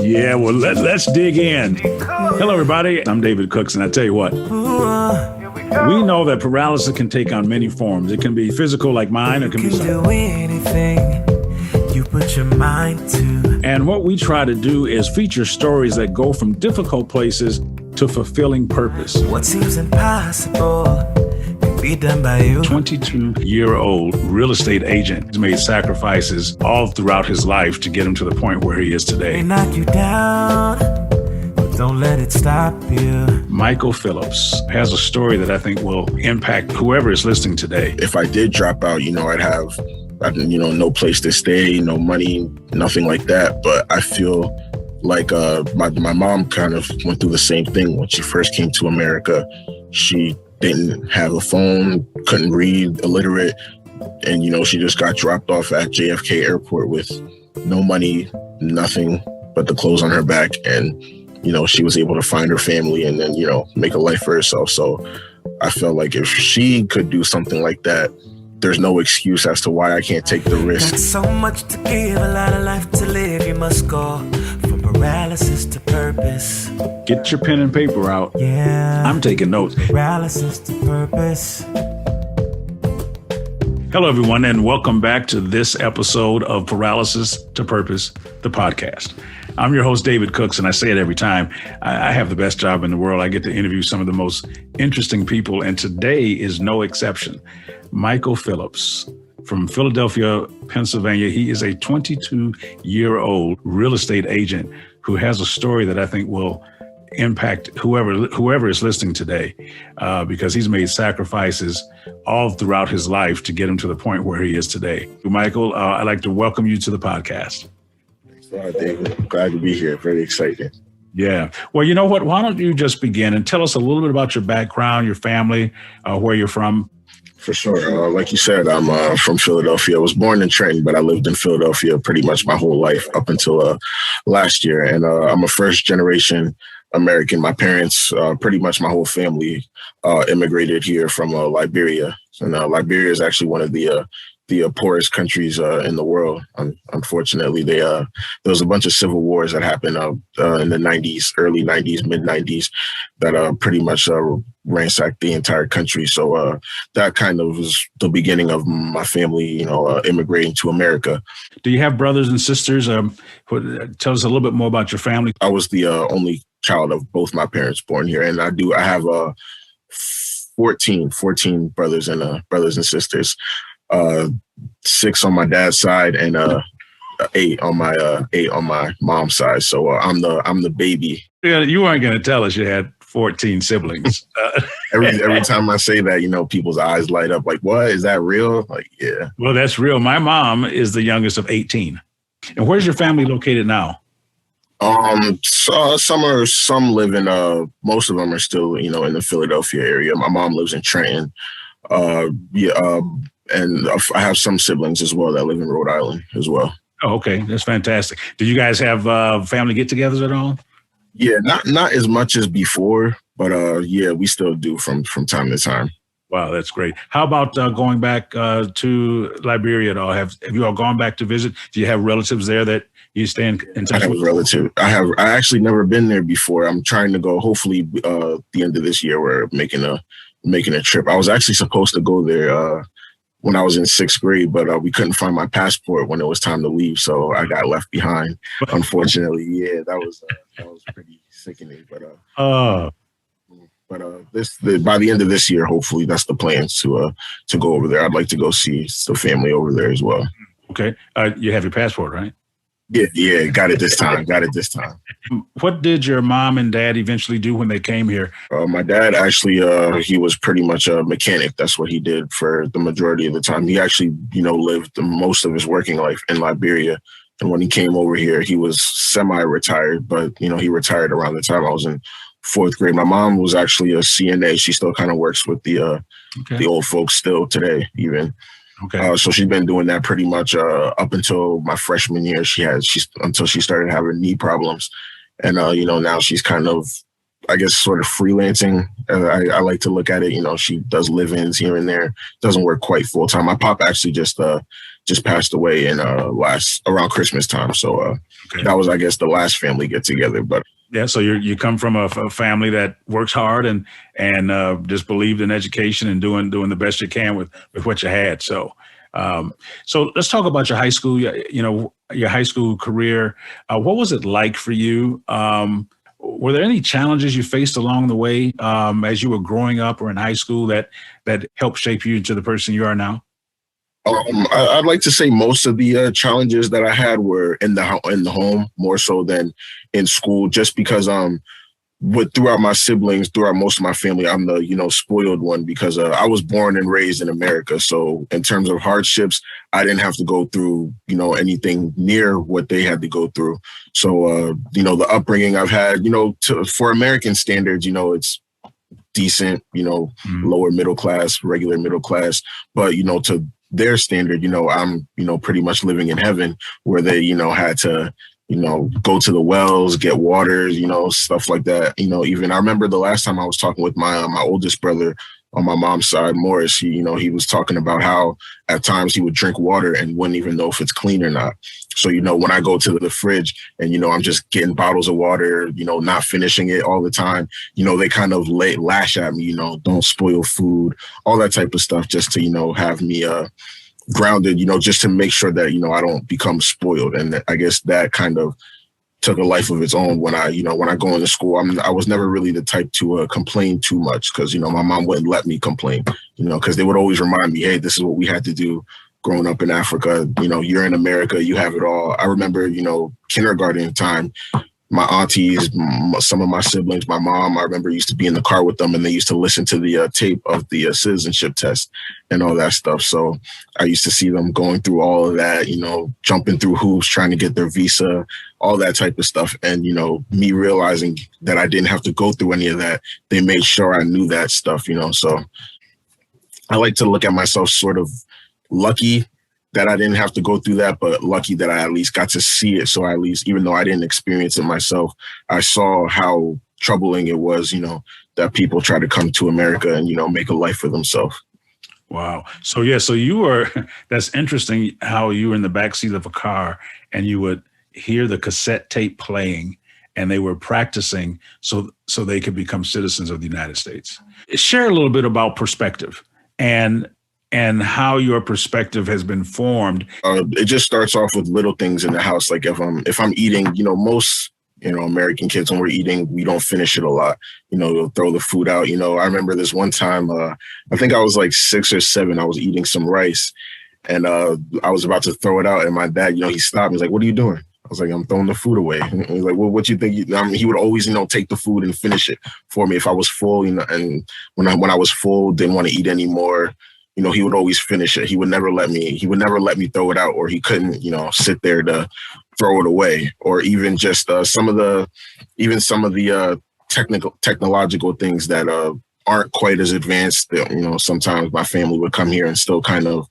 Yeah, well, let's dig in. Hello, everybody. I'm David Cooks, and I tell you what, we know that paralysis can take on many forms. It can be physical, like mine. It can be do anything you put your mind to. And what we try to do is feature stories that go from difficult places to fulfilling purpose. What seems impossible can be done by you. 22-year-old real estate agent has made sacrifices all throughout his life to get him to the point where he is today. They knock you down, but don't let it stop you. Michael Phillips has a story that I think will impact whoever is listening today. If I did drop out, I'd have no place to stay, no money, nothing like that. But I feel like my mom kind of went through the same thing when she first came to America. She didn't have a phone, couldn't read, illiterate. And, she just got dropped off at JFK Airport with no money, nothing but the clothes on her back. And, she was able to find her family and then, make a life for herself. So I felt like if she could do something like that, there's no excuse as to why I can't take the risk. Got so much to give, a lot of life to live. You must go from paralysis to purpose. Get your pen and paper out. Yeah. I'm taking notes. Paralysis to purpose. Hello, everyone, and welcome back to this episode of Paralysis to Purpose, the podcast. I'm your host, David Cooks, and I say it every time. I have the best job in the world. I get to interview some of the most interesting people, and today is no exception. Michael Phillips from Philadelphia, Pennsylvania. He is a 22-year-old real estate agent who has a story that I think will impact whoever is listening today, because he's made sacrifices all throughout his life to get him to the point where he is today. Michael, I'd like to welcome you to the podcast. Thanks a lot, David. I'm glad to be here. Very excited. Yeah. Well, you know what? Why don't you just begin and tell us a little bit about your background, your family, where you're from? For sure. Like you said, I'm from Philadelphia. I was born in Trenton, but I lived in Philadelphia pretty much my whole life up until last year. And I'm a first generation American. My parents, pretty much my whole family, immigrated here from Liberia. And Liberia is actually one of the poorest countries in the world. Unfortunately, there was a bunch of civil wars that happened in the 90s, early 90s, mid 90s, that pretty much ransacked the entire country. So that kind of was the beginning of my family, immigrating to America. Do you have brothers and sisters? Tell us a little bit more about your family. I was the only child of both my parents born here, and I have 14 brothers and sisters. 6 on my dad's side and 8 on my mom's side. So I'm the baby. Yeah, you weren't going to tell us you had 14 siblings. Every time I say that, people's eyes light up. Like, what? Is that real? Like, yeah. Well, that's real. My mom is the youngest of 18. And where's your family located now? So some live in most of them are still in the Philadelphia area. My mom lives in Trenton. And I have some siblings as well that live in Rhode Island as well. Oh, okay. That's fantastic. Do you guys have family get-togethers at all? Yeah, not as much as before, but yeah, we still do from time to time. Wow, that's great. How about going back to Liberia at all? Have you all gone back to visit? Do you have relatives there that you stay in touch with? I have a relative. I actually never been there before. I'm trying to go. Hopefully, the end of this year, we're making a trip. I was actually supposed to go there when I was in 6th grade, but we couldn't find my passport when it was time to leave, so I got left behind. Unfortunately, yeah, that was pretty sickening. But by the end of this year, hopefully, that's the plans to go over there. I'd like to go see the family over there as well. Okay, you have your passport, right? Yeah, got it this time. What did your mom and dad eventually do when they came here? My dad actually, he was pretty much a mechanic. That's what he did for the majority of the time. He actually, lived most of his working life in Liberia. And when he came over here, he was semi-retired, but, he retired around the time I was in 4th grade. My mom was actually a CNA. She still kind of works with the old folks still today, even. Okay. So she's been doing that pretty much up until my freshman year. Until she started having knee problems, and now she's kind of, I guess, sort of freelancing. I like to look at it. She does live-ins here and there. Doesn't work quite full time. My pop actually just just passed away in around Christmas time. So Okay. that was, I guess, the last family get together. But Yeah, so you come from a family that works hard and just believed in education and doing the best you can with what you had. So so let's talk about your high school. Your high school career. What was it like for you? Were there any challenges you faced along the way as you were growing up or in high school that helped shape you into the person you are now? I'd like to say most of the challenges that I had were in the home more so than in school, just because throughout my siblings, throughout most of my family, I'm the spoiled one because I was born and raised in America. So in terms of hardships, I didn't have to go through anything near what they had to go through. So the upbringing I've had, for American standards, it's decent, lower middle class, regular middle class, but to their standard, I'm, pretty much living in heaven where they, had to, go to the wells, get water, stuff like that. Even I remember the last time I was talking with my oldest brother on my mom's side, Morris, he was talking about how at times he would drink water and wouldn't even know if it's clean or not. So, when I go to the fridge and, I'm just getting bottles of water, not finishing it all the time, they kind of lash at me, don't spoil food, all that type of stuff just to, have me grounded, just to make sure that, I don't become spoiled. And I guess that kind of took a life of its own when I go into school. I was never really the type to complain too much because, my mom wouldn't let me complain, because they would always remind me, hey, this is what we had to do growing up in Africa. You're in America, you have it all. I remember, kindergarten time, my aunties, some of my siblings, my mom, I remember used to be in the car with them and they used to listen to the tape of the citizenship test and all that stuff. So I used to see them going through all of that, jumping through hoops, trying to get their visa, all that type of stuff. And, me realizing that I didn't have to go through any of that. They made sure I knew that stuff, so I like to look at myself sort of lucky that I didn't have to go through that, but lucky that I at least got to see it. So at least, even though I didn't experience it myself, I saw how troubling it was, that people try to come to America and, make a life for themselves. Wow. So you were, that's interesting how you were in the backseat of a car and you would hear the cassette tape playing and they were practicing so they could become citizens of the United States. Share a little bit about perspective and how your perspective has been formed. It just starts off with little things in the house. Like if I'm eating, most, American kids, when we're eating, we don't finish it a lot. They'll throw the food out. I remember this one time, I think I was like 6 or 7. I was eating some rice and I was about to throw it out. And my dad, he stopped me. He's like, what are you doing? I was like, I'm throwing the food away. And he's like, well, what you think? He would always, take the food and finish it for me. If I was full, and when I was full, didn't want to eat anymore, he would always finish it. He would never let me throw it out, or he couldn't, sit there to throw it away, or even just some of the technological things that aren't quite as advanced. Sometimes my family would come here and still kind of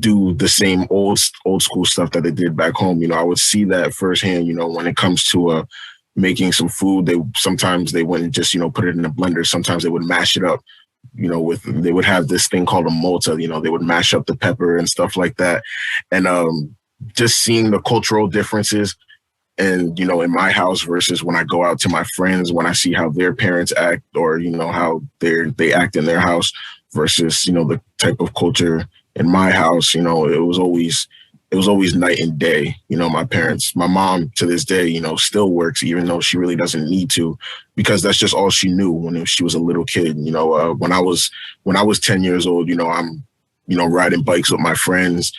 do the same old school stuff that they did back home. I would see that firsthand, when it comes to making some food. Sometimes they wouldn't just, put it in a blender. Sometimes they would mash it up. They would have this thing called a molta, they would mash up the pepper and stuff like that. And just seeing the cultural differences and, in my house versus when I go out to my friends, when I see how their parents act or, how they act in their house versus, the type of culture in my house, it was always night and day. My mom to this day, still works, even though she really doesn't need to, because that's just all she knew when she was a little kid. When I was 10 years old, I'm, riding bikes with my friends,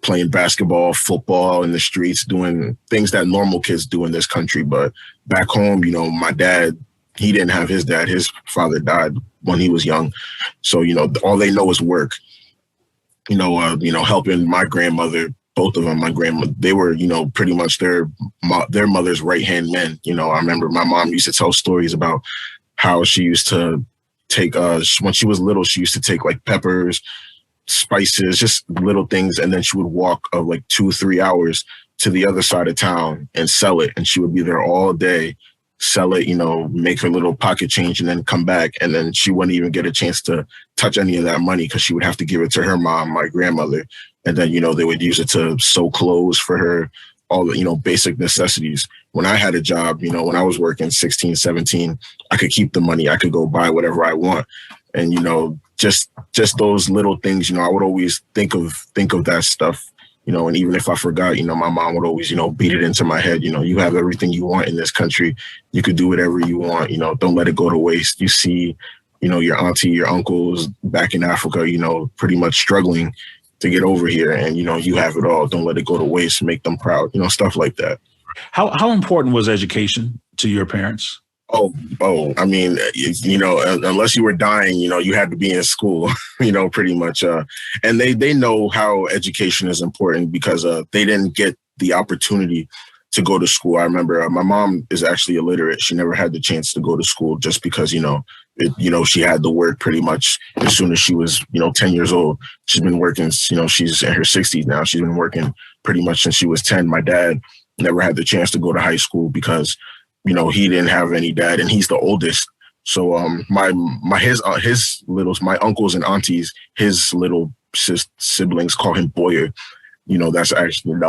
playing basketball, football in the streets, doing things that normal kids do in this country. But back home, my dad, he didn't have his dad. His father died when he was young. So, all they know is work. Helping my grandmother, both of them, my grandma, they were, pretty much their mother's right-hand men. I remember my mom used to tell stories about how she used to take, when she was little, she used to take like peppers, spices, just little things. And then she would walk like 2-3 hours to the other side of town and sell it. And she would be there all day sell it, make her little pocket change and then come back. And then she wouldn't even get a chance to touch any of that money because she would have to give it to her mom, my grandmother. And then, they would use it to sew clothes for her, all the, basic necessities. When I had a job, when I was working 16, 17, I could keep the money. I could go buy whatever I want. And, just those little things, I would always think of that stuff, and even if I forgot, my mom would always, beat it into my head. You have everything you want in this country. You could do whatever you want, don't let it go to waste. You see, your auntie, your uncles back in Africa, pretty much struggling to get over here. And, you have it all. Don't let it go to waste. Make them proud, stuff like that. How important was education to your parents? Oh, I mean, unless you were dying, you had to be in school, pretty much. And they know how education is important because they didn't get the opportunity to go to school. I remember my mom is actually illiterate. She never had the chance to go to school just because, she had to work pretty much as soon as she was, 10 years old. She's been working, she's in her 60s now. She's been working pretty much since she was 10. My dad never had the chance to go to high school because he didn't have any dad, and he's the oldest. So my uncles and aunties, his little siblings call him Boyer. That's actually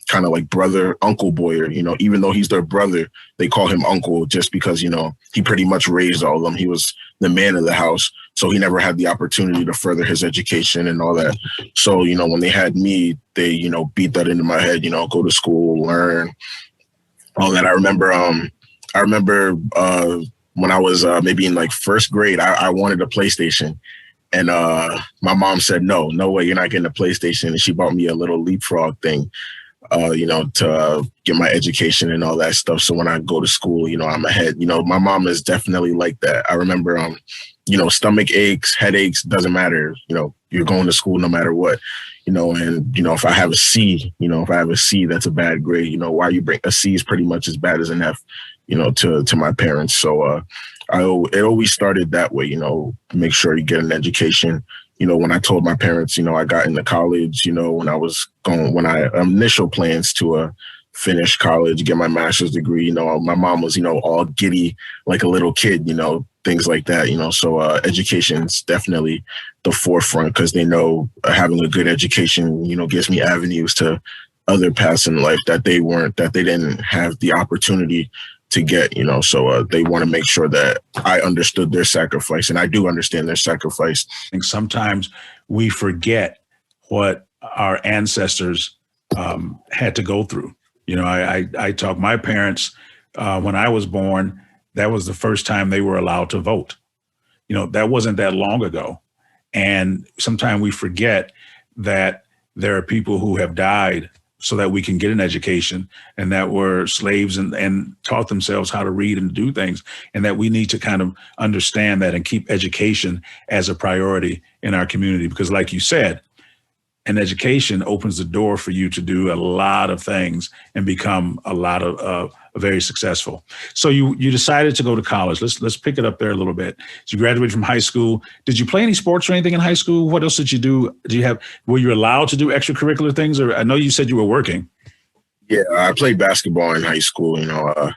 kind of like brother, Uncle Boyer. Even though he's their brother, they call him uncle just because he pretty much raised all of them. He was the man of the house, so he never had the opportunity to further his education and all that. So when they had me, they beat that into my head. Go to school, learn all that. I remember when I was maybe in like first grade, I wanted a PlayStation, and my mom said, no way, you're not getting a PlayStation. And she bought me a little leapfrog thing, to get my education and all that stuff. So when I go to school, I'm ahead. My mom is definitely like that. I remember, stomach aches, headaches, doesn't matter. You're going to school no matter what. And, if I have a C, that's a bad grade. Why you bring a C is pretty much as bad as an F, to my parents. So it always started that way, make sure you get an education. When I told my parents, I got into college, when I initial plans to finish college, get my master's degree, my mom was, all giddy like a little kid, things like that, so education's definitely the forefront because they know having a good education, gives me avenues to other paths in life that they didn't have the opportunity to get, so they want to make sure that I understood their sacrifice, and I do understand their sacrifice. I think sometimes we forget what our ancestors had to go through. I talk my parents, when I was born, that was the first time they were allowed to vote. That wasn't that long ago. And sometimes we forget that there are people who have died so that we can get an education, and that were slaves and taught themselves how to read and do things, and that we need to kind of understand that and keep education as a priority in our community. Because like you said, an education opens the door for you to do a lot of things and become a lot of very successful. So you decided to go to college. Let's pick it up there a little bit. So you graduated from high school. Did you play any sports or anything in high school? What else did you do? Were you allowed to do extracurricular things? Or I know you said you were working. Yeah, I played basketball in high school. I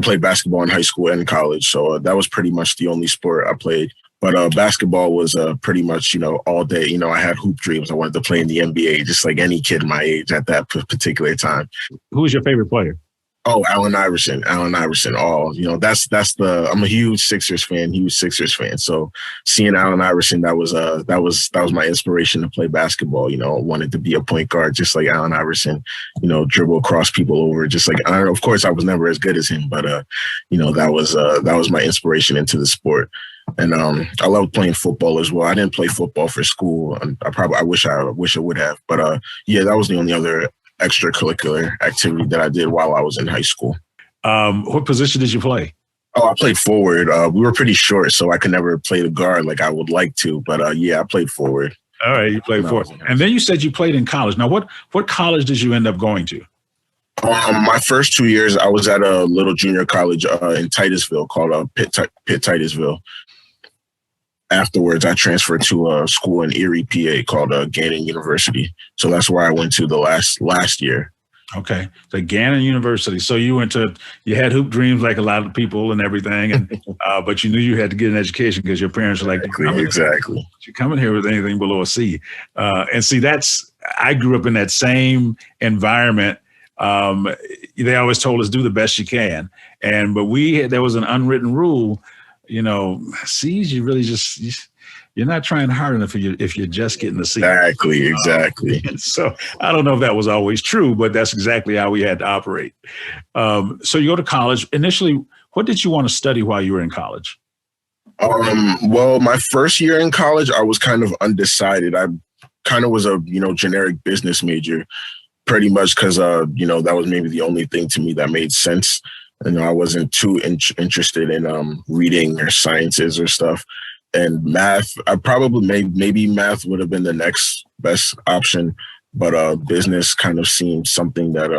played basketball in high school and college. So that was pretty much the only sport I played. But basketball was pretty much, all day. I had hoop dreams. I wanted to play in the NBA, just like any kid my age at that particular time. Who was your favorite player? Oh, Allen Iverson. I'm a huge Sixers fan. So seeing Allen Iverson, that was my inspiration to play basketball. Wanted to be a point guard, just like Allen Iverson, dribble across people over, just like, of course I was never as good as him, but, that was my inspiration into the sport. And I loved playing football as well. I didn't play football for school. I wish I would have. But that was the only other extracurricular activity that I did while I was in high school. What position did you play? Oh, I played forward. We were pretty short, so I could never play the guard like I would like to. But I played forward. All right, you played forward. And then you said you played in college. Now, what college did you end up going to? My first 2 years, I was at a little junior college in Titusville called Pitt Titusville. Afterwards, I transferred to a school in Erie, PA called Gannett University. So that's where I went to the last year. Okay. So Gannon University. So you had hoop dreams like a lot of people and everything, and but you knew you had to get an education because your parents were like, Exactly. "You coming here with anything below a C?" And see, I grew up in that same environment. They always told us do the best you can, but there was an unwritten rule. C's you're not trying hard enough if you're just getting a C. Exactly. So I don't know if that was always true, but that's exactly how we had to operate. So you go to college. Initially, what did you want to study while you were in college? Well, my first year in college, I was kind of undecided. I kind of was a, generic business major, pretty much because, that was maybe the only thing to me that made sense. I wasn't too interested in reading or sciences or stuff. And math, I probably maybe math would have been the next best option, but business kind of seemed something that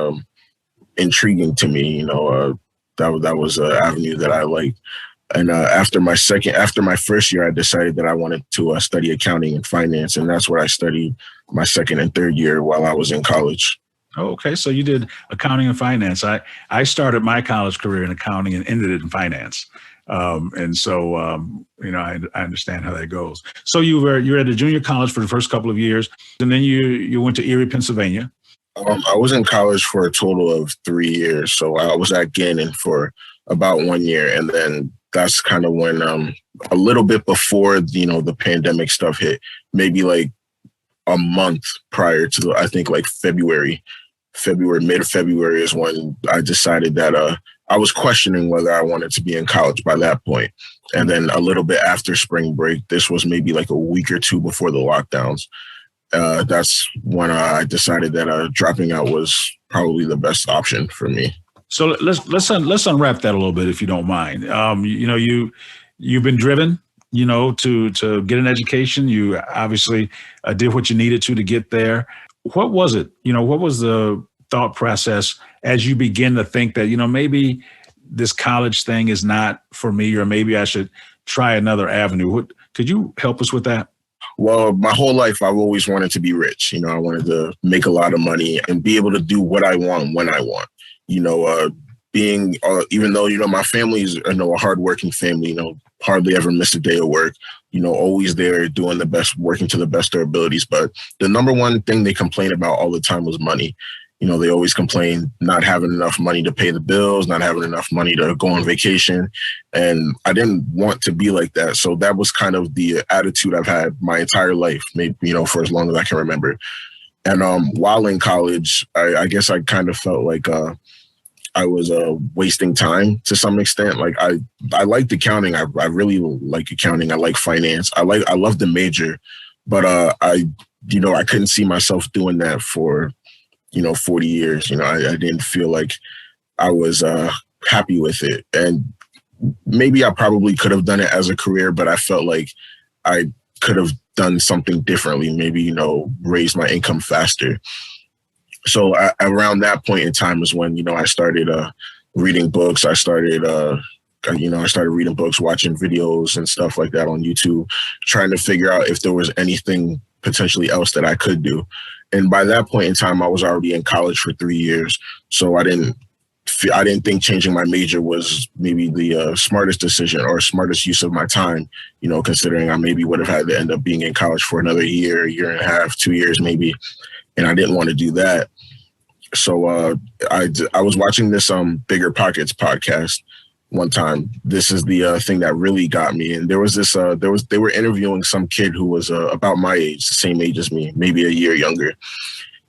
intriguing to me. That was an avenue that I liked. And after my first year, I decided that I wanted to study accounting and finance, and that's what I studied my second and third year while I was in college. Oh, okay. So you did accounting and finance. I started my college career in accounting and ended it in finance. I understand how that goes. So you were at a junior college for the first couple of years, and then you went to Erie, Pennsylvania. I was in college for a total of 3 years. So I was at Gannon for about 1 year, and then that's kind of when a little bit before the pandemic stuff hit, maybe like a month prior to I think like mid-February is when I decided that I was questioning whether I wanted to be in college by that point. And then a little bit after spring break, this was maybe like a week or two before the lockdowns. That's when I decided that dropping out was probably the best option for me. So let's unwrap that a little bit, if you don't mind. You've been driven, to get an education. You obviously did what you needed to get there. What was it? What was the thought process as you begin to think that, maybe this college thing is not for me, or maybe I should try another avenue? Could you help us with that? Well, my whole life, I've always wanted to be rich. I wanted to make a lot of money and be able to do what I want when I want. Being, even though, my family is, a hardworking family, hardly ever missed a day of work, always there doing the best, working to the best of their abilities. But the number one thing they complain about all the time was money. They always complain not having enough money to pay the bills, not having enough money to go on vacation. And I didn't want to be like that. So that was kind of the attitude I've had my entire life, maybe, for as long as I can remember. And while in college, I guess I kind of felt like I was wasting time to some extent. Like I liked accounting. I really like accounting. I like finance. I love the major, but I couldn't see myself doing that for 40 years. I didn't feel like I was happy with it. And maybe I probably could have done it as a career, but I felt like I could have done something differently, maybe, raise my income faster. So around that point in time is when, I started reading books. I started reading books, watching videos and stuff like that on YouTube, trying to figure out if there was anything potentially else that I could do. And by that point in time, I was already in college for 3 years. So I didn't think changing my major was maybe the smartest decision or smartest use of my time, considering I maybe would have had to end up being in college for another year and a half, 2 years maybe. And I didn't want to do that. So I was watching this Bigger Pockets podcast one time. This is the thing that really got me. And there was this, they were interviewing some kid who was about my age, the same age as me, maybe a year younger.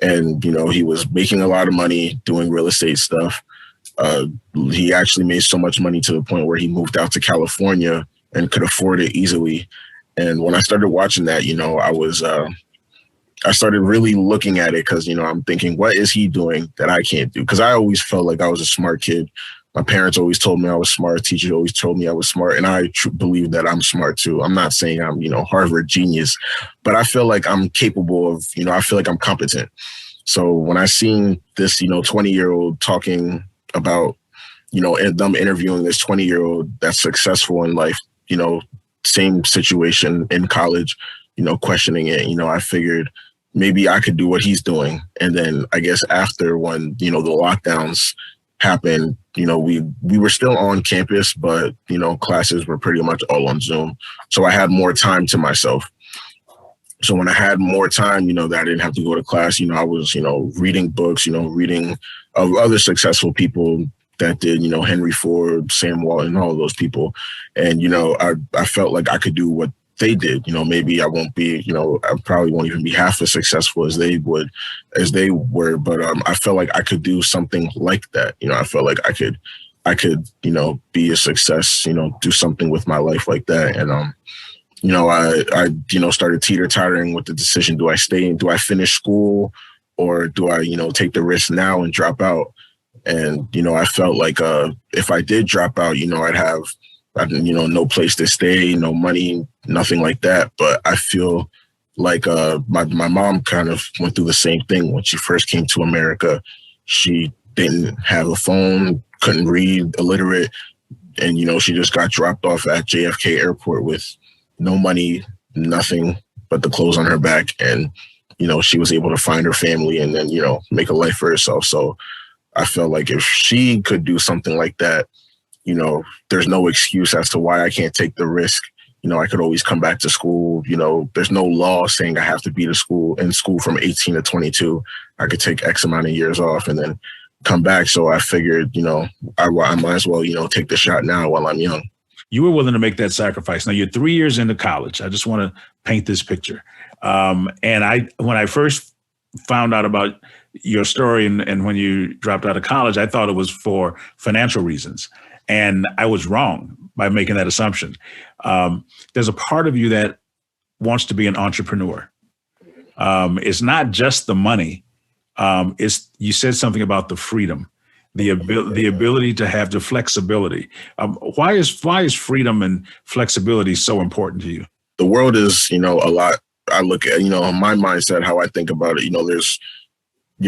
And, he was making a lot of money doing real estate stuff. He actually made so much money to the point where he moved out to California and could afford it easily. And when I started watching that, I started really looking at it because, I'm thinking, what is he doing that I can't do? Because I always felt like I was a smart kid. My parents always told me I was smart. Teachers always told me I was smart. And I believe that I'm smart, too. I'm not saying I'm, Harvard genius, but I feel like I'm capable of, I feel like I'm competent. So when I seen this, 20-year-old talking about, them interviewing this 20-year-old that's successful in life, same situation in college, questioning it, I figured maybe I could do what he's doing. And then I guess after when, the lockdowns happened, we were still on campus, but, classes were pretty much all on Zoom. So I had more time to myself. So when I had more time, that I didn't have to go to class, I was, reading books, reading of other successful people that did, Henry Ford, Sam Walton, all of those people. And, I felt like I could do what they did. Maybe I won't be, I probably won't even be half as successful as they were. But I felt like I could do something like that. I felt like I could, be a success, do something with my life like that. And, I started teeter-tottering with the decision. Do I finish school, or do I, take the risk now and drop out? And, I felt like if I did drop out, I'd have, no place to stay, no money, nothing like that. But I feel like my mom kind of went through the same thing when she first came to America. She didn't have a phone, couldn't read, illiterate. And, she just got dropped off at JFK Airport with no money, nothing but the clothes on her back. And, she was able to find her family and then, make a life for herself. So I felt like if she could do something like that, there's no excuse as to why I can't take the risk. I could always come back to school. There's no law saying I have to be in school from 18 to 22. I could take X amount of years off and then come back. So I figured, I might as well, take the shot now while I'm young. You were willing to make that sacrifice. Now you're 3 years into college. I just want to paint this picture. And when I first found out about your story and when you dropped out of college, I thought it was for financial reasons. And I was wrong by making that assumption. There's a part of you that wants to be an entrepreneur. It's not just the money. You said something about the freedom, the ability to have the flexibility. Why is freedom and flexibility so important to you? The world is, a lot. I look at, my mindset, how I think about it, there's,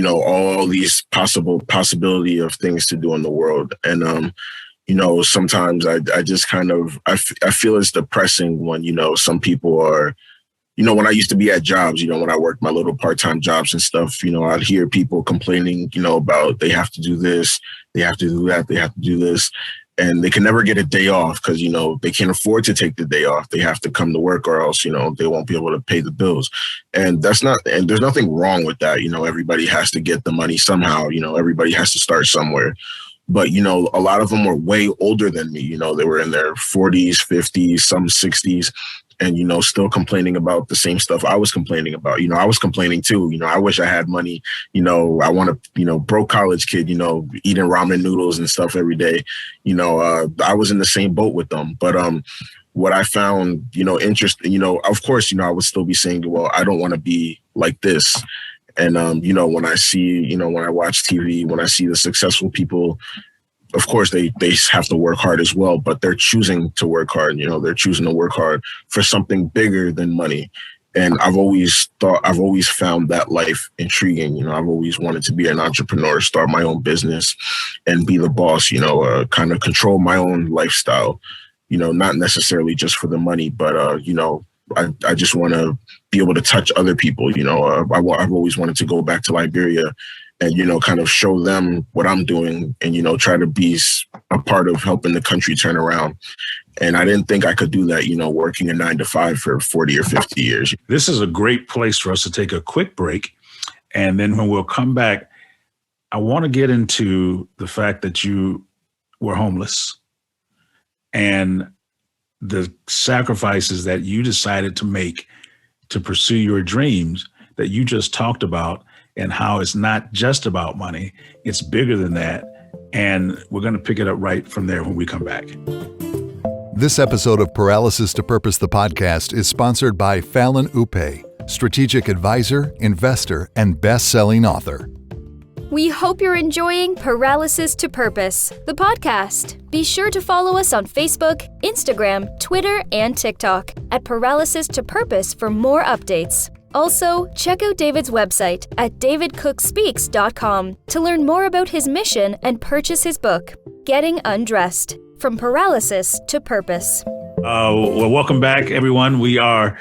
all these possibility of things to do in the world. And, sometimes I just kind of, I feel it's depressing when, some people are, when I used to be at jobs, when I worked my little part-time jobs and stuff, I'd hear people complaining, about they have to do this, they have to do that, they have to do this. And they can never get a day off because, they can't afford to take the day off. They have to come to work or else, they won't be able to pay the bills. And there's nothing wrong with that. Everybody has to get the money somehow, everybody has to start somewhere. But, a lot of them were way older than me. They were in their 40s, 50s, some 60s. And, still complaining about the same stuff I was complaining about. I was complaining too. I wish I had money. I want to, broke college kid, eating ramen noodles and stuff every day. I was in the same boat with them. But what I found, interesting, of course, I would still be saying, well, I don't want to be like this. And, when I see, when I watch TV, when I see the successful people, of course, they have to work hard as well, but they're choosing to work hard. They're choosing to work hard for something bigger than money. And I've always found that life intriguing. I've always wanted to be an entrepreneur, start my own business and be the boss, kind of control my own lifestyle, not necessarily just for the money, but, I just want to be able to touch other people. I've always wanted to go back to Liberia and, kind of show them what I'm doing and, try to be a part of helping the country turn around. And I didn't think I could do that, working a 9-to-5 for 40 or 50 years. This is a great place for us to take a quick break. And then when we'll come back, I want to get into the fact that you were homeless and the sacrifices that you decided to make to pursue your dreams that you just talked about, and how it's not just about money, it's bigger than that. And we're going to pick it up right from there when we come back. This episode of Paralysis to Purpose, the podcast, is sponsored by Fallon Upe, strategic advisor, investor, and best-selling author. We hope you're enjoying Paralysis to Purpose, the podcast. Be sure to follow us on Facebook, Instagram, Twitter, and TikTok at Paralysis to Purpose for more updates. Also, check out David's website at davidcookspeaks.com to learn more about his mission and purchase his book, Getting Undressed, From Paralysis to Purpose. Well, welcome back, everyone. We are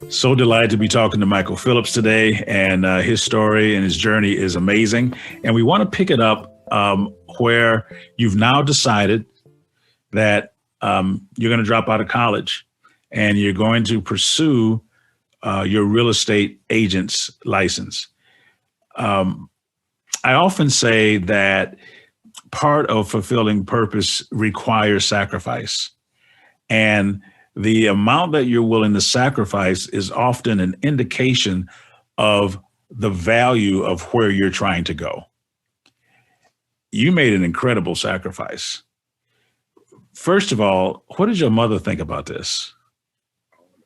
So delighted to be talking to Michael Phillips today, and his story and his journey is amazing. And we want to pick it up where you've now decided that you're going to drop out of college and you're going to pursue your real estate agent's license. I often say that part of fulfilling purpose requires sacrifice. And the amount that you're willing to sacrifice is often an indication of the value of where you're trying to go. You made an incredible sacrifice. First of all, what did your mother think about this?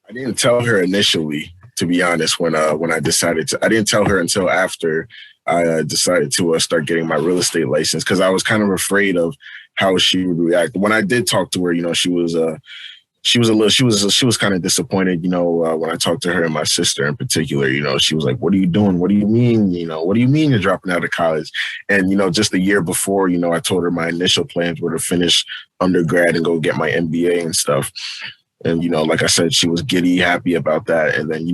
I didn't tell her initially, to be honest, when I decided to. I didn't tell her until after I decided to start getting my real estate license, because I was kind of afraid of how she would react. When I did talk to her, she was kind of disappointed, when I talked to her and my sister in particular. She was like, "What are you doing? What do you mean? What do you mean you're dropping out of college?" And, just the year before, I told her my initial plans were to finish undergrad and go get my MBA and stuff. And, like I said, she was giddy, happy about that. And then,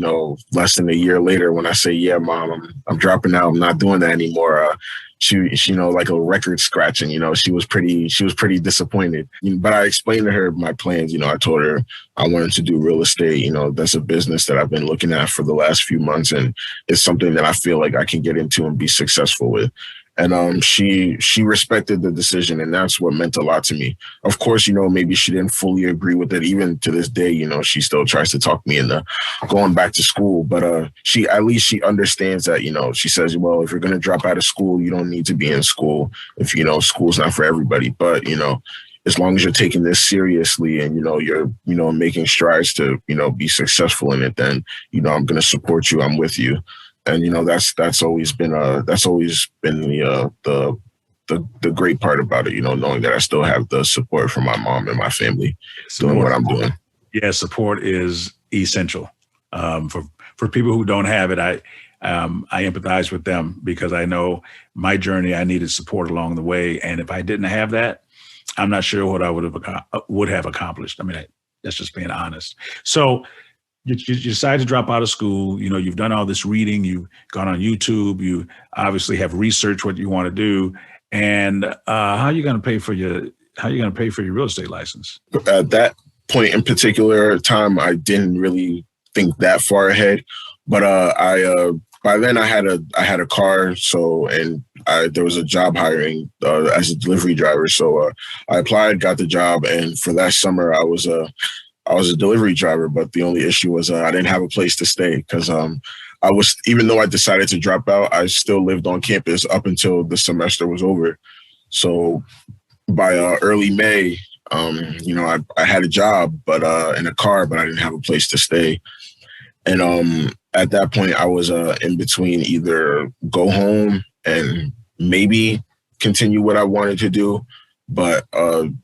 less than a year later, when I say, "Yeah, Mom, I'm dropping out, I'm not doing that anymore," she, like a record scratching, she was pretty disappointed. But I explained to her my plans. I told her I wanted to do real estate. That's a business that I've been looking at for the last few months, and it's something that I feel like I can get into and be successful with. And she respected the decision, and that's what meant a lot to me. Of course, maybe she didn't fully agree with it. Even to this day, she still tries to talk me into going back to school. But she understands that, she says, "Well, if you're going to drop out of school, you don't need to be in school. If, school's not for everybody. But, as long as you're taking this seriously and, you're, making strides to, be successful in it, then, I'm going to support you. I'm with you." And that's always been the great part about it, knowing that I still have the support from my mom and my family doing what I'm doing. Yeah, support is essential. For people who don't have it, I empathize with them, because I know my journey, I needed support along the way, and if I didn't have that, I'm not sure what I would have accomplished. I mean, that's just being honest. So you decide to drop out of school. You've done all this reading. You've gone on YouTube. You obviously have researched what you want to do. And how are you going to pay for your real estate license? At that point in particular time, I didn't really think that far ahead. But by then I had a car. So, and there was a job hiring as a delivery driver. So I applied, got the job, and for that summer I was a delivery driver, but the only issue was I didn't have a place to stay, because even though I decided to drop out, I still lived on campus up until the semester was over. So by early May, I had a job, but in a car, but I didn't have a place to stay. And at that point, I was in between either go home and maybe continue what I wanted to do. But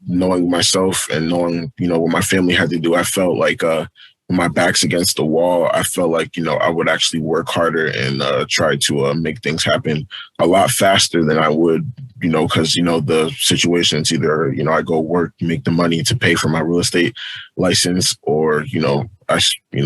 knowing myself and knowing, what my family had to do, I felt like when my back's against the wall, I felt like, I would actually work harder and try to make things happen a lot faster than I would, because, the situation's either, I go work, make the money to pay for my real estate license, or, I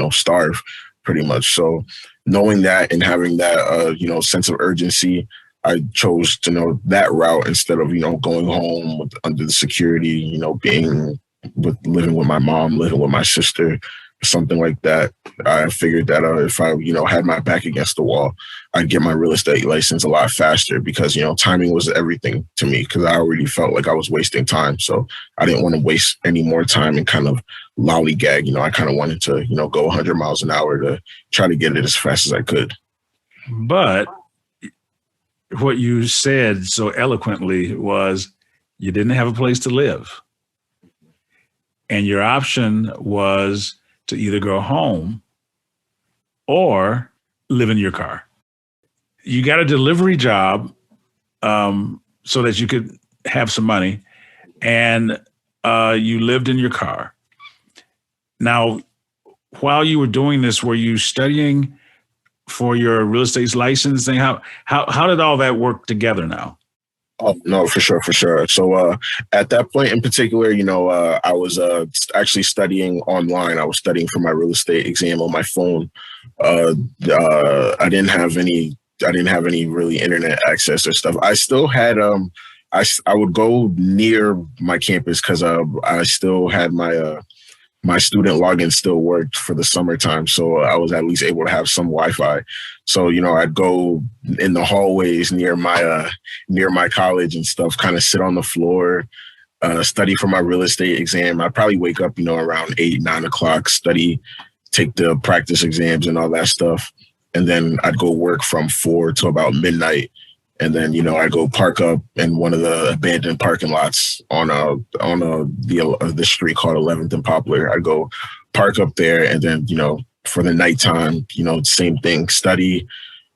starve pretty much. So knowing that and having that, sense of urgency, I chose to know that route instead of, going home under the security, living with my mom, living with my sister, something like that. I figured that if I, had my back against the wall, I'd get my real estate license a lot faster, because, timing was everything to me, because I already felt like I was wasting time. So I didn't want to waste any more time and kind of lollygag. I kind of wanted to, go 100 miles an hour to try to get it as fast as I could. But what you said so eloquently was you didn't have a place to live. And your option was to either go home or live in your car. You got a delivery job so that you could have some money, and you lived in your car. Now, while you were doing this, were you studying for your real estate licensing? How did all that work together now? Oh, no, for sure, for sure. So at that point in particular, I was actually studying online. I was studying for my real estate exam on my phone. I didn't have any really internet access or stuff. I still had I would go near my campus because I still had my student login still worked for the summertime. So I was at least able to have some Wi-Fi. So, I'd go in the hallways near my college and stuff, kind of sit on the floor, study for my real estate exam. I'd probably wake up, around 8, 9 o'clock, study, take the practice exams and all that stuff. And then I'd go work from 4 to about midnight. And then, I'd go park up in one of the abandoned parking lots on the street called 11th and Poplar. I'd go park up there, and then, for the nighttime, same thing, study,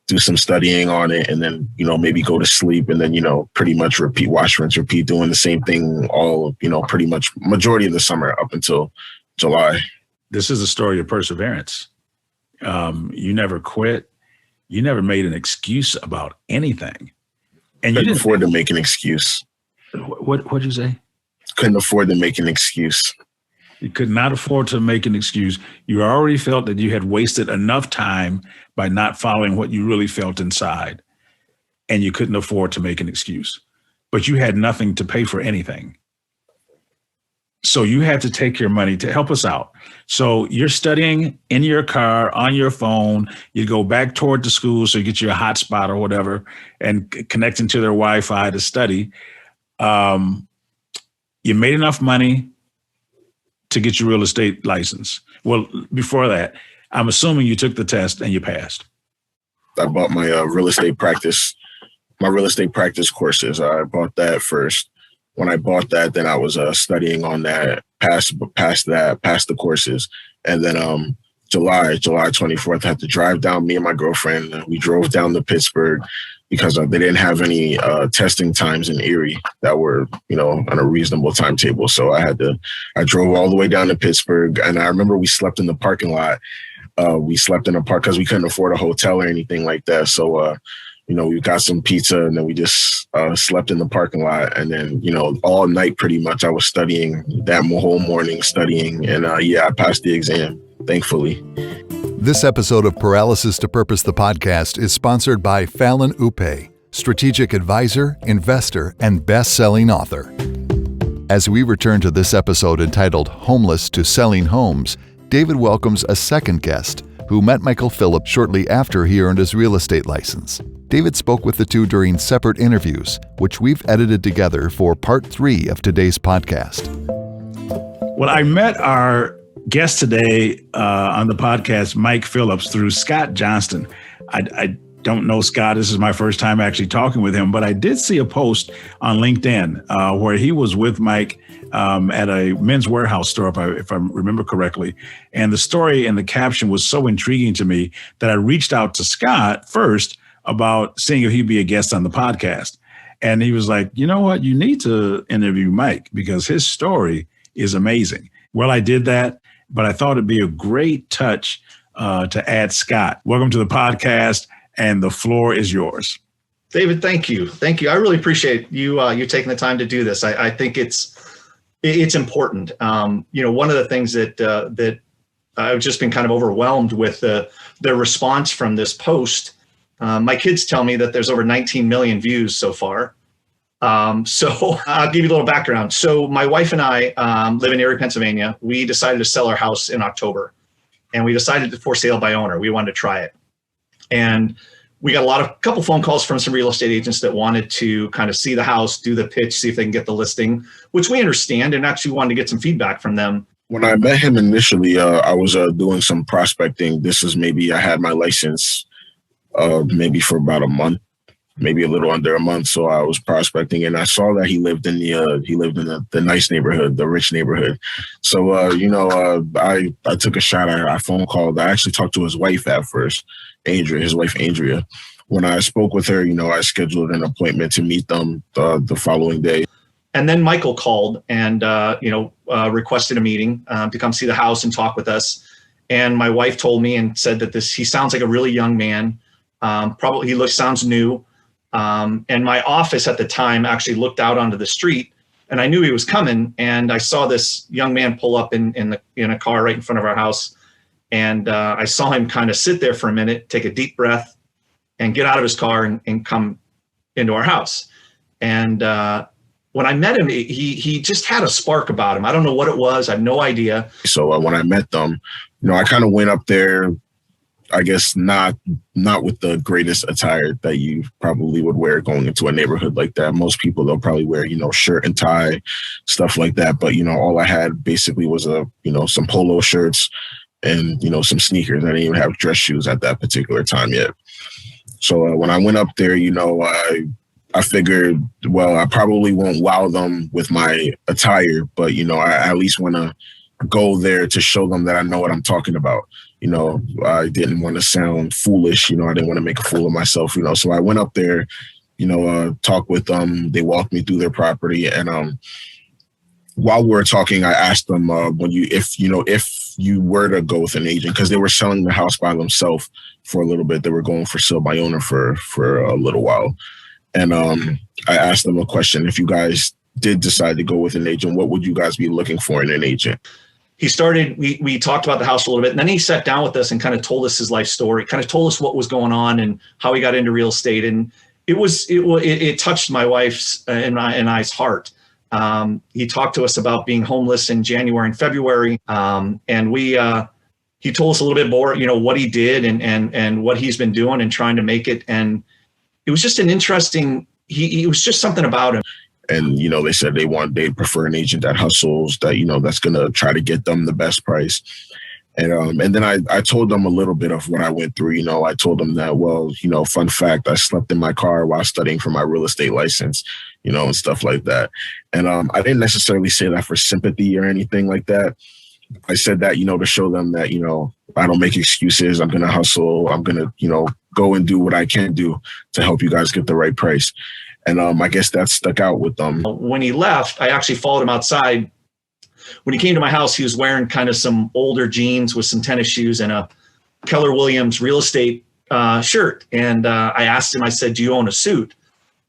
do some studying on it, and then, maybe go to sleep, and then, pretty much repeat, wash, rinse, repeat, doing the same thing all, pretty much majority of the summer up until July. This is a story of perseverance. You never quit. You never made an excuse about anything. And you didn't afford to make an excuse. What'd you say? Couldn't afford to make an excuse. You could not afford to make an excuse. You already felt that you had wasted enough time by not following what you really felt inside. And you couldn't afford to make an excuse. But you had nothing to pay for anything. So you had to take your money to help us out. So you're studying in your car, on your phone. You go back toward the school, so you get you a hotspot or whatever, and connecting to their Wi-Fi to study. You made enough money to get your real estate license. Well, before that, I'm assuming you took the test and you passed. I bought my real estate practice courses. I bought that first. When I bought that, then I was studying on that, passed the courses. And then July 24th, I had to drive down, me and my girlfriend. We drove down to Pittsburgh because they didn't have any testing times in Erie that were, on a reasonable timetable. So I drove all the way down to Pittsburgh. And I remember we slept in the parking lot. We slept in a park because we couldn't afford a hotel or anything like that. So, we got some pizza and then we just slept in the parking lot. And then, all night pretty much I was studying that whole morning and I passed the exam, thankfully. This episode of Paralysis to Purpose, the podcast, is sponsored by Fallon Upe, strategic advisor, investor, and best-selling author. As we return to this episode entitled Homeless to Selling Homes, David welcomes a second guest who met Michael Phillips shortly after he earned his real estate license. David spoke with the two during separate interviews, which we've edited together for part 3 of today's podcast. Well, I met our guest today on the podcast, Mike Phillips, through Scott Johnston. I don't know Scott. This is my first time actually talking with him, but I did see a post on LinkedIn where he was with Mike at a Men's Warehouse store, if I remember correctly. And the story and the caption was so intriguing to me that I reached out to Scott first about seeing if he'd be a guest on the podcast. And he was like, you know what? You need to interview Mike because his story is amazing. Well, I did that, but I thought it'd be a great touch to add Scott. Welcome to the podcast, and the floor is yours. David, thank you. Thank you. I really appreciate you taking the time to do this. I think it's important. One of the things that I've just been kind of overwhelmed with the response from this post. My kids tell me that there's over 19 million views so far. So I'll give you a little background. So my wife and I live in Erie, Pennsylvania. We decided to sell our house in October, and we decided to for sale by owner. We wanted to try it. And we got a couple phone calls from some real estate agents that wanted to kind of see the house, do the pitch, see if they can get the listing, which we understand, and actually wanted to get some feedback from them. When I met him initially, I was doing some prospecting. I had my license maybe for about a month, maybe a little under a month. So I was prospecting, and I saw that he lived in the nice neighborhood, the rich neighborhood. So I took a shot. I phone called. I actually talked to his wife at first, his wife Andrea. When I spoke with her, I scheduled an appointment to meet them the following day. And then Michael called and requested a meeting to come see the house and talk with us. And my wife told me and said that he sounds like a really young man. Probably sounds new. And my office at the time actually looked out onto the street, and I knew he was coming. And I saw this young man pull up in a car right in front of our house. And I saw him kind of sit there for a minute, take a deep breath, and get out of his car and come into our house. And when I met him, he just had a spark about him. I don't know what it was. I have no idea. So when I met them, I kind of went up there, I guess not with the greatest attire that you probably would wear going into a neighborhood like that. Most people, they'll probably wear, shirt and tie, stuff like that. But, all I had basically was some polo shirts and, some sneakers. I didn't even have dress shoes at that particular time yet. So when I went up there, I figured, well, I probably won't wow them with my attire, but, I at least want to go there to show them that I know what I'm talking about. I didn't want to sound foolish. I didn't want to make a fool of myself, so I went up there, talked with them. They walked me through their property. And while we were talking, I asked them if you were to go with an agent, because they were selling the house by themselves for a little bit. They were going for sale by owner for a little while. And I asked them a question. If you guys did decide to go with an agent, what would you guys be looking for in an agent? We talked about the house a little bit, and then he sat down with us and kind of told us his life story, kind of told us what was going on and how he got into real estate. And it touched my wife's and I's heart. He talked to us about being homeless in January and February. And he told us a little bit more, what he did and what he's been doing and trying to make it. And it was just an interesting, he was just something about him. And, they said they'd prefer an agent that hustles, that, that's going to try to get them the best price. And then I told them a little bit of what I went through. I told them that, well, fun fact, I slept in my car while studying for my real estate license, and stuff like that. And I didn't necessarily say that for sympathy or anything like that. I said that, to show them that, I don't make excuses. I'm going to hustle. I'm going to, go and do what I can do to help you guys get the right price. And I guess that stuck out with them. When he left, I actually followed him outside. When he came to my house, he was wearing kind of some older jeans with some tennis shoes and a Keller Williams real estate shirt. And I asked him, I said, do you own a suit?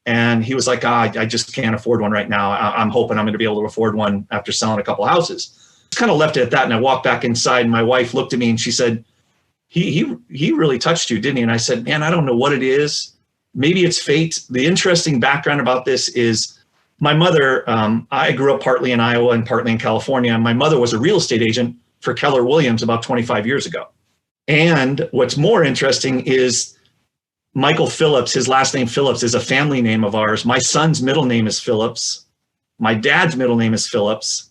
And he was like, I just can't afford one right now. I'm hoping I'm going to be able to afford one after selling a couple of houses. Just kind of left it at that. And I walked back inside and my wife looked at me and she said, he really touched you, didn't he? And I said, man, I don't know what it is. Maybe it's fate. The interesting background about this is my mother, I grew up partly in Iowa and partly in California. And my mother was a real estate agent for Keller Williams about 25 years ago. And what's more interesting is Michael Phillips, his last name Phillips, is a family name of ours. My son's middle name is Phillips. My dad's middle name is Phillips.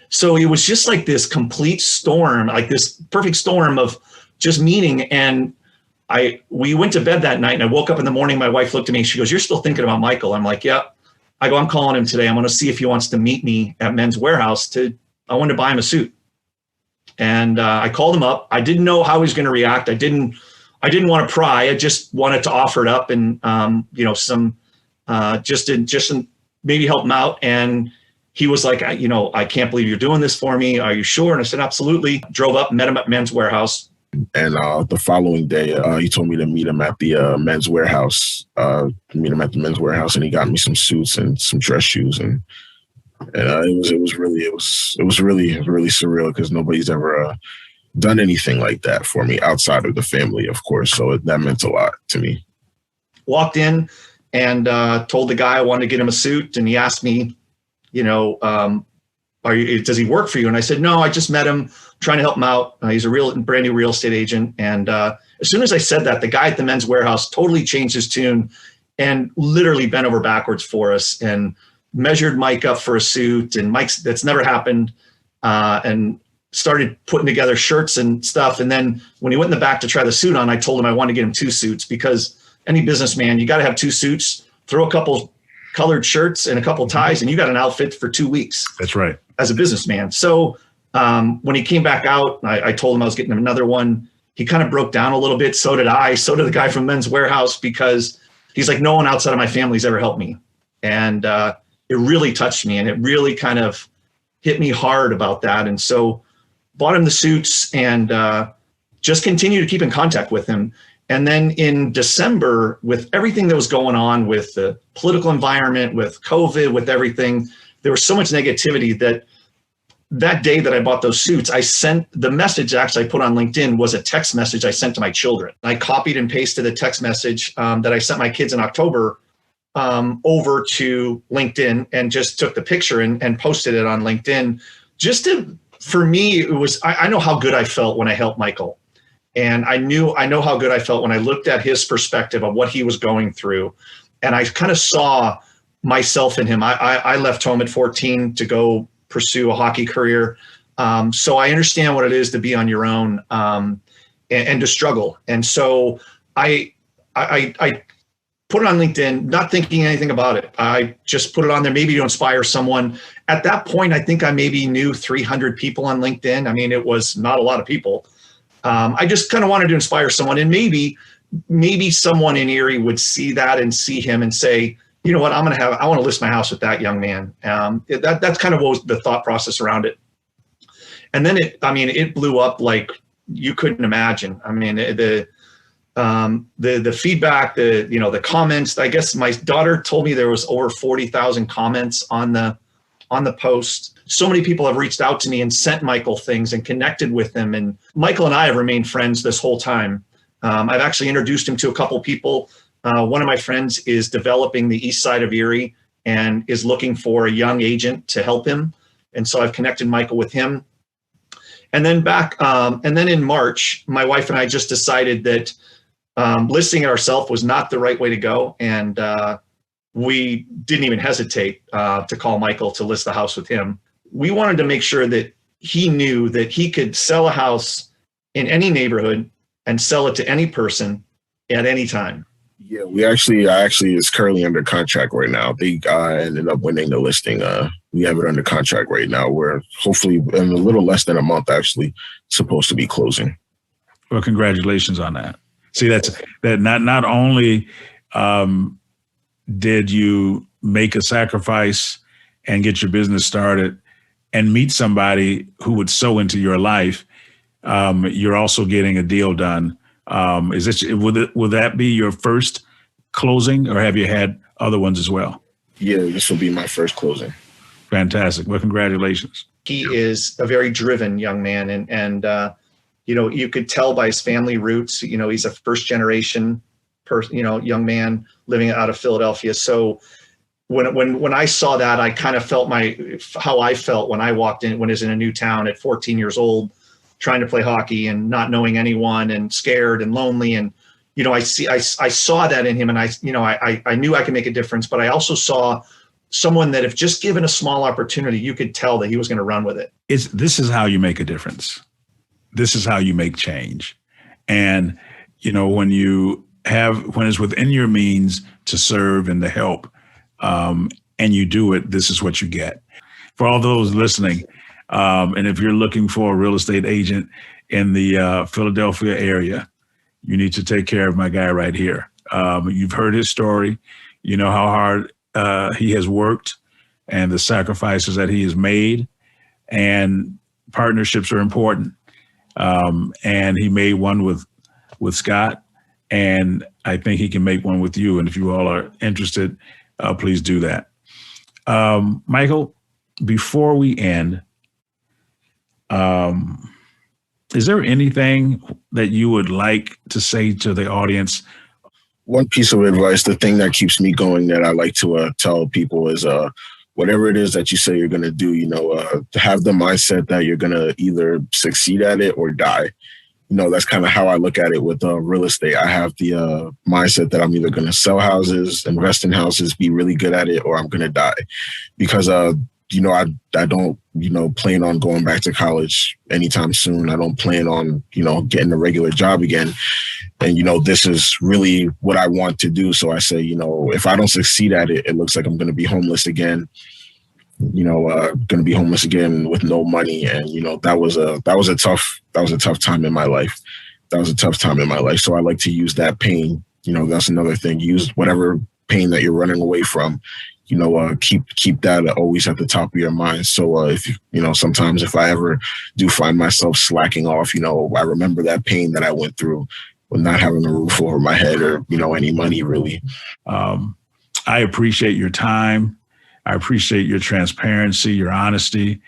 So it was just like this complete storm, like this perfect storm of just meaning. And we went to bed that night and I woke up in the morning. My wife looked at me and she goes, you're still thinking about Michael? I'm like, yeah. I go, I'm calling him today. I'm going to see if he wants to meet me at Men's Warehouse. I wanted to buy him a suit. And I called him up. I didn't know how he was going to react. I didn't want to pry. I just wanted to offer it up and, just to maybe help him out. And he was like, I can't believe you're doing this for me. Are you sure? And I said, absolutely. Drove up, met him at Men's Warehouse. And the following day, he told me to meet him at the Men's Warehouse. And he got me some suits and some dress shoes, and it was really surreal because nobody's ever done anything like that for me outside of the family, of course. So that meant a lot to me. Walked in and told the guy I wanted to get him a suit, and he asked me, does he work for you? And I said, no, I just met him, trying to help him out. He's a brand new real estate agent. And as soon as I said that, the guy at the Men's Warehouse totally changed his tune and literally bent over backwards for us and measured Mike up for a suit. And Mike's, that's never happened. And started putting together shirts and stuff. And then when he went in the back to try the suit on, I told him I wanted to get him 2 suits because any businessman, you got to have 2 suits, throw a couple colored shirts and a couple ties, and you got an outfit for 2 weeks. That's right. As a businessman. So when he came back out, I told him I was getting him another one. He kind of broke down a little bit. So did I. So did the guy from Men's Warehouse, because he's like, no one outside of my family's ever helped me. And it really touched me, and it really kind of hit me hard about that. And so bought him the suits and just continued to keep in contact with him. And then in December, with everything that was going on with the political environment, with COVID, with everything, there was so much negativity that day that I bought those suits, I sent the message actually I put on LinkedIn was a text message I sent to my children. I copied and pasted a text message that I sent my kids in October over to LinkedIn and just took the picture and posted it on LinkedIn. For me, it was, I know how good I felt when I helped Michael. And I know how good I felt when I looked at his perspective of what he was going through. And I kind of saw myself in him. I left home at 14 to go pursue a hockey career. So I understand what it is to be on your own and to struggle. And so I put it on LinkedIn, not thinking anything about it. I just put it on there maybe to inspire someone. At that point, I think I maybe knew 300 people on LinkedIn. I mean, it was not a lot of people. I just kind of wanted to inspire someone, and maybe someone in Erie would see that and see him and say, you know what, I want to list my house with that young man. That's kind of what was the thought process around it. And then it blew up like you couldn't imagine. I mean, the feedback, the comments. I guess my daughter told me there was over 40,000 comments on the post. So many people have reached out to me and sent Michael things and connected with him. And Michael and I have remained friends this whole time. I've actually introduced him to a couple people. One of my friends is developing the east side of Erie and is looking for a young agent to help him. And so I've connected Michael with him. And then in March, my wife and I just decided that listing it ourselves was not the right way to go. And we didn't even hesitate to call Michael to list the house with him. We wanted to make sure that he knew that he could sell a house in any neighborhood and sell it to any person at any time. Yeah, I actually is currently under contract right now. They ended up winning the listing. We have it under contract right now. We're hopefully in a little less than a month actually supposed to be closing. Well, congratulations on that. See, that not only did you make a sacrifice and get your business started and meet somebody who would sow into your life, you're also getting a deal done. Will that be your first closing, or have you had other ones as well? Yeah, this will be my first closing. Fantastic. Well, congratulations. He is a very driven young man, and you could tell by his family roots. He's a first generation young man living out of Philadelphia. So when I saw that, I kind of felt how I felt when I walked in, when I was in a new town at 14 years old, trying to play hockey and not knowing anyone and scared and lonely. And, I saw that in him, and I knew I could make a difference, but I also saw someone that if just given a small opportunity, you could tell that he was going to run with it. This is how you make a difference. This is how you make change. And, when it's within your means to serve and to help, and you do it, this is what you get. For all those listening, and if you're looking for a real estate agent in the Philadelphia area, you need to take care of my guy right here. You've heard his story. You know how hard he has worked and the sacrifices that he has made, and partnerships are important. And he made one with Scott, and I think he can make one with you. And if you all are interested, please do that. Michael, before we end, is there anything that you would like to say to the audience? One piece of advice, the thing that keeps me going that I like to tell people is whatever it is that you say you're going to do, to have the mindset that you're going to either succeed at it or die. That's kind of how I look at it with real estate. I have the mindset that I'm either going to sell houses, invest in houses, be really good at it, or I'm going to die. Because, I don't, plan on going back to college anytime soon. I don't plan on, getting a regular job again. And, this is really what I want to do. So I say, if I don't succeed at it, it looks like I'm going to be homeless again. Going to be homeless again with no money. And, that was a tough time in my life. So I like to use that pain. That's another thing. Use whatever pain that you're running away from, keep that always at the top of your mind. So if sometimes if I ever do find myself slacking off, I remember that pain that I went through not having a roof over my head or, any money really. I appreciate your time. I appreciate your transparency, your honesty.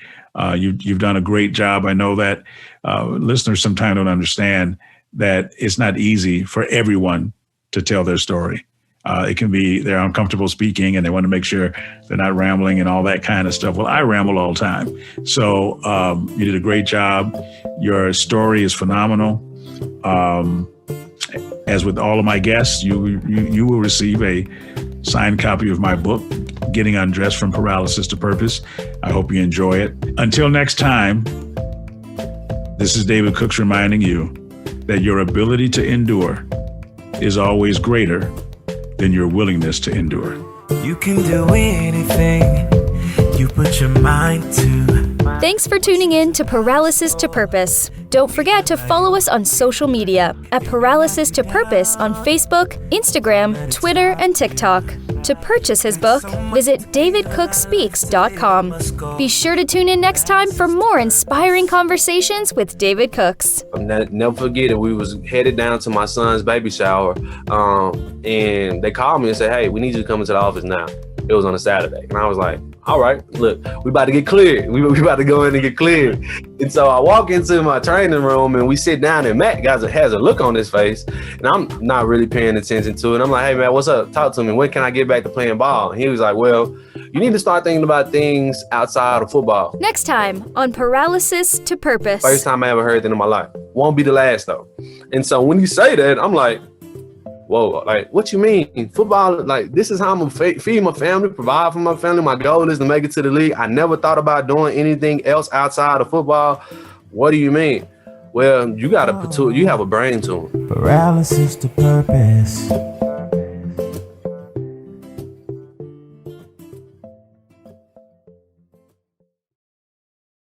You've done a great job. I know that listeners sometimes don't understand that it's not easy for everyone to tell their story. It can be they're uncomfortable speaking and they want to make sure they're not rambling and all that kind of stuff. Well, I ramble all the time. So you did a great job. Your story is phenomenal. As with all of my guests, you will receive a signed copy of my book, Getting Undressed from Paralysis to Purpose. I hope you enjoy it. Until next time, this is David Cooks reminding you that your ability to endure is always greater than your willingness to endure. You can do anything you put your mind to. Thanks for tuning in to Paralysis to Purpose. Don't forget to follow us on social media at Paralysis to Purpose on Facebook, Instagram, Twitter, and TikTok. To purchase his book, visit davidcookspeaks.com. Be sure to tune in next time for more inspiring conversations with David Cooks. Never forget it. We was headed down to my son's baby shower, and they called me and said, "Hey, we need you to come into the office now." It was on a Saturday, and I was like, "All right, look, we about to get cleared. We about to go in and get cleared." And so I walk into my training room, and we sit down, and Matt has a look on his face, and I'm not really paying attention to it. I'm like, "Hey, Matt, what's up? Talk to me. When can I get back to playing ball?" And he was like, "Well, you need to start thinking about things outside of football." Next time on Paralysis to Purpose. First time I ever heard that in my life. Won't be the last, though. And so when you say that, I'm like, whoa, like, what you mean? Football, like, this is how I'm gonna feed my family, provide for my family. My goal is to make it to the league. I never thought about doing anything else outside of football. What do you mean? Well, you have a brain tumor. Paralysis to purpose.